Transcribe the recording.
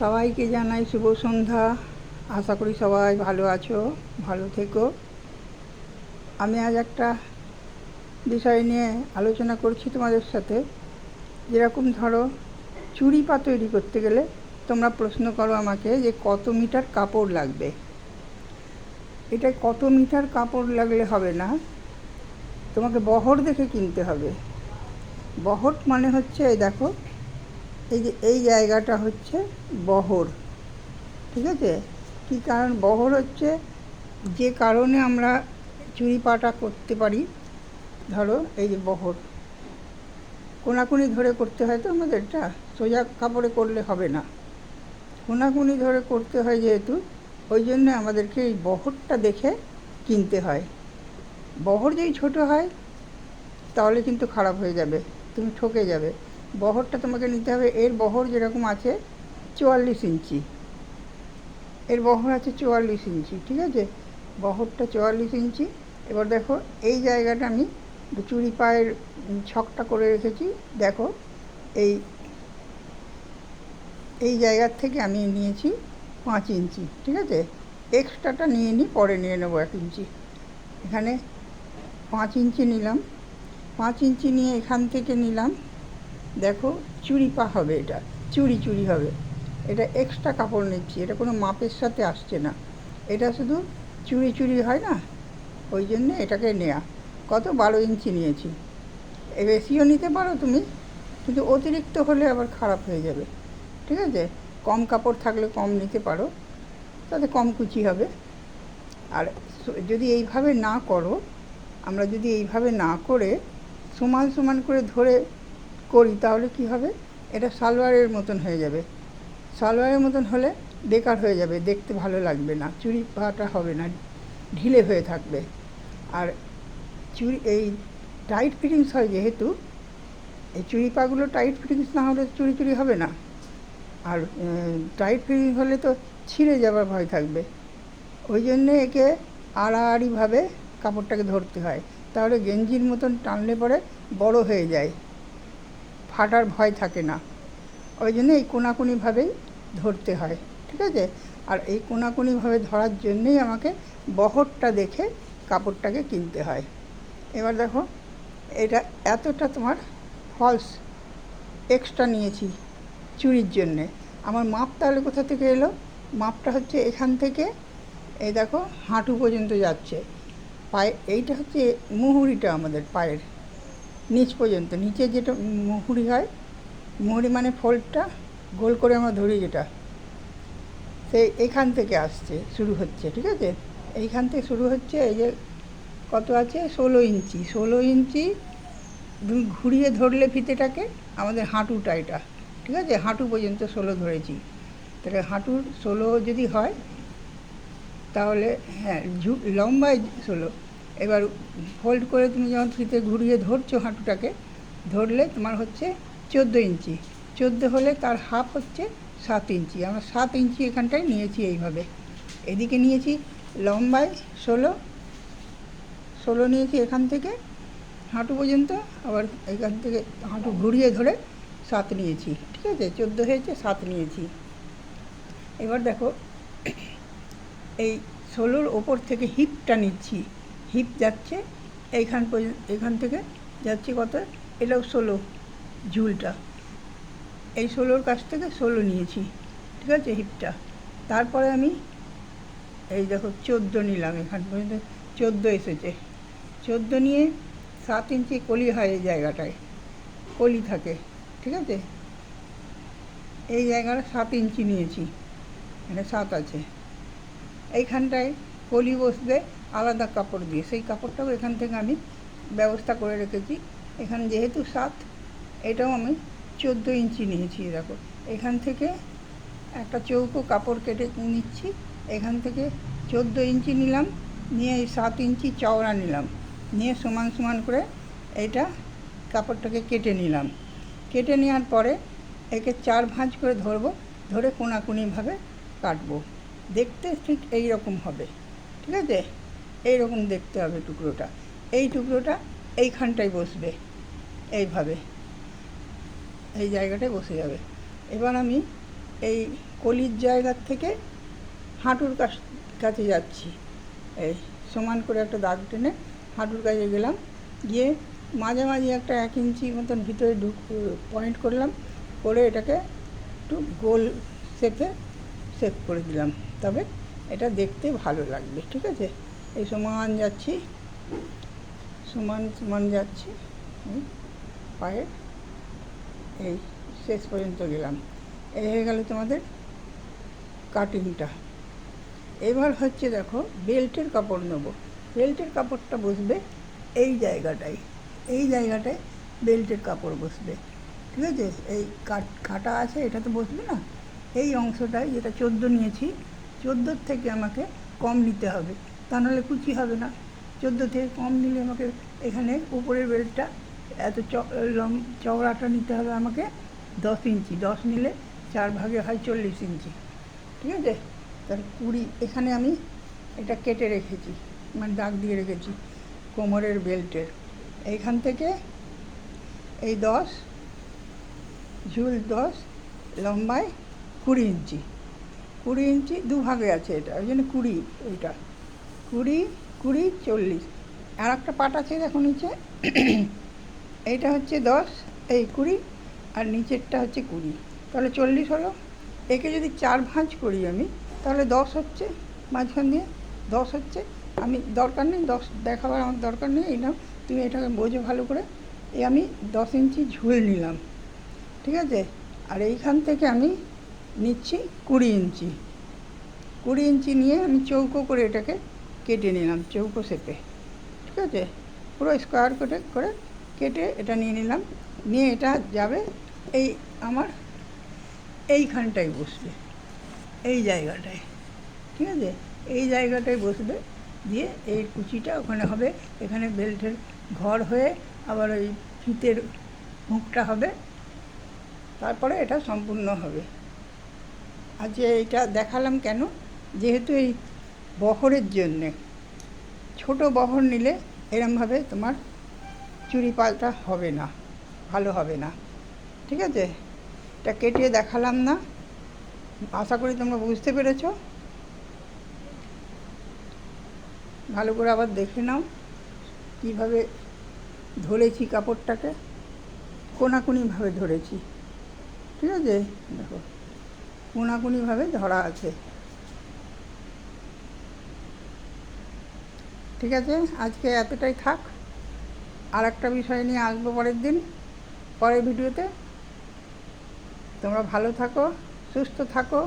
সবাইকে জানাই শুভ সন্ধ্যা। আশা করি সবাই ভালো আছো, ভালো থেকো। আমি আজ একটা বিষয় নিয়ে আলোচনা করছি তোমাদের সাথে। যেরকম ধরো, চুড়ি পা তৈরি করতে গেলে তোমরা প্রশ্ন করো আমাকে যে কত মিটার কাপড় লাগবে। এটা কত মিটার কাপড় লাগলে হবে না, তোমাকে বহর দেখে কিনতে হবে। বহর মানে হচ্ছে, এই দেখো, এই যে এই জায়গাটা হচ্ছে বহর, ঠিক আছে? কী কারণ বহর হচ্ছে, যে কারণে আমরা চুড়ি পাটা করতে পারি। ধরো এই যে বহর, কোনাকুনি ধরে করতে হয় তো আমাদের, এটা সোজা কাপড়ে করলে হবে না, কোনাকুনি ধরে করতে হয় যেহেতু, ওই জন্য আমাদেরকে এই বহরটা দেখে কিনতে হয়। বহর যদি ছোট হয় তাহলে কিন্তু খারাপ হয়ে যাবে, তুমি ঠকে যাবে। বহরটা তোমাকে নিতে হবে, এর বহর যেরকম আছে 44 ইঞ্চি, এর বহর আছে 44 ইঞ্চি, ঠিক আছে? বহরটা 44 ইঞ্চি। এবার দেখো, এই জায়গাটা আমি চুড়ি পায়ের ছকটা করে রেখেছি। দেখো, এই এই জায়গার থেকে আমি নিয়েছি 5 ইঞ্চি, ঠিক আছে? এক্সট্রাটা নিয়ে নিই, পরে নিয়ে নেবো 1 ইঞ্চি। এখানে 5 ইঞ্চি নিলাম, 5 ইঞ্চি নিয়ে এখান থেকে নিলাম। দেখো, চুড়ি পা হবে, এটা চুড়ি চুড়ি হবে। এটা এক্সট্রা কাপড় নিচ্ছি, এটা কোনো মাপের সাথে আসছে না, এটা শুধু চুড়ি চুড়ি হয় না, ওই জন্যে এটাকে নেওয়া। কত, 12 ইঞ্চি নিয়েছি। বেশিও নিতে পারো তুমি, কিন্তু অতিরিক্ত হলে আবার খারাপ হয়ে যাবে, ঠিক আছে? কম কাপড় থাকলে কম নিতে পারো, তাতে কম কুচি হবে। আর যদি এইভাবে না করো, আমরা যদি এইভাবে না করে সমান সমান করে ধরে করি, তাহলে কি হবে, এটা সালোয়ারের মতন হয়ে যাবে। সালোয়ারের মতন হলে বেকার হয়ে যাবে, দেখতে ভালো লাগবে না, চুড়ি পাটা হবে না, ঢিলে হয়ে থাকবে। আর চুড়ি এই টাইট ফিটিংস হয় যেহেতু, এই চুড়ি পাগুলো টাইট ফিটিংস না হলে চুড়ি চুড়ি হবে না। আর টাইট ফিটিংস হলে তো ছিঁড়ে যাবার ভয় থাকবে, ওই জন্যে একে আড়াআড়িভাবে কাপড়টাকে ধরতে হয়, তাহলে গেঞ্জির মতন টানলে পরে বড় হয়ে যায়, ফাটার ভয় থাকে না। ওই জন্য এই কোনাকুনিভাবেই ধরতে হয়, ঠিক আছে? আর এই কোনাকুনিভাবে ধরার জন্যেই আমাকে বহরটা দেখে কাপড়টাকে কিনতে হয়। এবার দেখো, এটা এতটা তোমার ফলস এক্সট্রা নিয়েছি চুড়ির জন্যে। আমার মাপ তাহলে কোথা থেকে এলো? মাপটা হচ্ছে এখান থেকে, এই দেখো, হাঁটু পর্যন্ত যাচ্ছে পায়ে। এইটা হচ্ছে মুহুরিটা, আমাদের পায়ের নিচ পর্যন্ত, নিচে যেটা মুহুরি হয়, মুহুরি মানে ফোল্ডটা গোল করে আমরা ধরি যেটা, সেই এখান থেকে আসছে, শুরু হচ্ছে, ঠিক আছে? এইখান থেকে শুরু হচ্ছে। এই যে কত আছে, 16 ইঞ্চি। 16 ইঞ্চি তুমি ঘুরিয়ে ধরলে ফিতেটাকে, আমাদের হাঁটুটা এটা, ঠিক আছে? হাঁটু পর্যন্ত 16 ধরেছি, তাহলে হাঁটুর 16 যদি হয়, তাহলে হ্যাঁ, লম্বায় 16। এবার ফোল্ড করে তুমি যখন ফিতে ঘুরিয়ে ধরছো হাঁটুটাকে, ধরলে তোমার হচ্ছে 14 ইঞ্চি। 14 হলে তার হাফ হচ্ছে 7 ইঞ্চি। আমরা 7 ইঞ্চি এখানটায় নিয়েছি এইভাবে। এদিকে নিয়েছি লম্বায় 16 নিয়েছি এখান থেকে হাঁটু পর্যন্ত, আবার এখান থেকে হাঁটু ঘুরিয়ে ধরে 7 নিয়েছি, ঠিক আছে? 14 হয়েছে, 7 নিয়েছি। এবার দেখো, এই 16-র ওপর থেকে হিপটা নিচ্ছি, হিপ যাচ্ছে এইখান পর্যন্ত, এখান থেকে যাচ্ছে কত, এটাও 16 ঝুলটা। এই 16-র কাছ থেকে 16 নিয়েছি, ঠিক আছে, হিপটা। তারপরে আমি এই দেখো 14 নিলাম, এখান পর্যন্ত 14 এসেছে। 14 নিয়ে 7 ইঞ্চি কলি হয়, এই জায়গাটায় কলি থাকে, ঠিক আছে? এই জায়গাটা 7 ইঞ্চি নিয়েছি, এখানে 7 আছে। এইখানটায় কলি বসবে আলাদা কাপড় দিয়ে, সেই কাপড়টাও এখান থেকে আমি ব্যবস্থা করে রেখেছি। এখানে যেহেতু 7, এটাও আমি 14 ইঞ্চি নিয়েছি। দেখো, এখান থেকে একটা চৌকো কাপড় কেটে নিচ্ছি, এখান থেকে 14 ইঞ্চি নিলাম, নিয়ে এই 7 ইঞ্চি চওড়া নিলাম, নিয়ে সমান সমান করে এইটা কাপড়টাকে কেটে নিলাম। কেটে নেওয়ার পরে একে 4 ভাঁজ করে ধরবো, ধরে কোনাকুনিভাবে কাটবো। দেখতে ঠিক এই রকম হবে, ঠিক আছে? এই রকম দেখতে হবে টুকরোটা। এই টুকরোটা এইখানটায় বসবে, এইভাবে এই জায়গাটায় বসে যাবে। এবার আমি এই কলির জায়গার থেকে হাঁটুর কাছে যাচ্ছি, এই সমান করে একটা দাগ টেনে হাঁটুর কাছে গেলাম, গিয়ে মাঝামাঝি একটা 1 ইঞ্চি মতন ভিতরে পয়েন্ট করলাম, করে এটাকে একটু গোল শেপ করে দিলাম, তবে এটা দেখতে ভালো লাগবে। ঠিক আছে, এই সমান যাচ্ছি, সমান যাচ্ছি, পায়ের এই শেষ পর্যন্ত গেলাম। এই হয়ে গেল তোমাদের কাটিংটা। এবার হচ্ছে দেখো বেল্টের কাপড় নেব। বেল্টের কাপড়টা বসবে এই জায়গাটায় বেল্টের কাপড় বসবে। ঠিক আছে, এই কাটা আছে, এটা তো বসবে না। এই অংশটায় যেটা 14 নিয়েছি, 14 থেকে আমাকে কম নিতে হবে, তা নাহলে কুচি হবে না। 14 থেকে কম নিলে আমাকে এখানে উপরের বেল্টটা এত চওড়াটা নিতে হবে আমাকে 10 ইঞ্চি। 10 নিলে 4 ভাগে হয় 40 ইঞ্চি। ঠিক আছে, তাহলে 20 এখানে আমি এটা কেটে রেখেছি, মানে দাগ দিয়ে রেখেছি কোমরের বেল্টের। এইখান থেকে এই 10 ঝুল 10 লম্বায় 20 ইঞ্চি। 20 ইঞ্চি দুভাগে আছে এটা, ওই জন্য 20, এইটা 20 20 40। আর একটা পাট আছে দেখো নিচে, এইটা হচ্ছে 10, এই 20, আর নিচেরটা হচ্ছে 20, তাহলে 40 হলো। একে যদি 4 ভাঁজ করি আমি, তাহলে 10 হচ্ছে, মাঝখান দিয়ে 10 হচ্ছে। আমি দরকার নেই 10 দেখাবার, আমার দরকার নেই, এই নাও তুমি এটাকে বোঝো ভালো করে। এই আমি 10 ইঞ্চি ঝুল নিলাম। ঠিক আছে, আর এইখান থেকে আমি নিচ্ছি 20 ইঞ্চি। 20 ইঞ্চি নিয়ে আমি চৌকো করে এটাকে কেটে নিলাম, চৌকো শেপে। ঠিক আছে, পুরো স্কোয়ার করে কেটে এটা নিয়ে নিলাম। নিয়ে এটা যাবে এই আমার এইখানটায় বসবে, এই জায়গাটায়। ঠিক আছে, এই জায়গাটায় বসবে, দিয়ে এই কুচিটা ওখানে হবে, এখানে বেল্টের ঘর হয়ে আবার ওই ফিতের মুখটা হবে, তারপরে এটা সম্পূর্ণ হবে। আর যে এইটা দেখালাম কেন, যেহেতু এই বহরের জন্যে, ছোট বহর নিলে এরমভাবে তোমার চুড়ি পালটা হবে না, ভালো হবে না। ঠিক আছে, এটা কেটে দেখালাম না, আশা করি তোমরা বুঝতে পেরেছো। ভালো করে আবার দেখে নাও কীভাবে ধরেছি কাপড়টাকে, কোনাকুনিভাবে ধরেছি। ঠিক আছে, দেখো কোনাকুনিভাবে ধরা আছে। ঠিক আছে, আজকে এতটাই থাক, আর একটা বিষয় নিয়ে আসবো পরের ভিডিওতে। তোমরা ভালো থাকো, সুস্থ থাকো।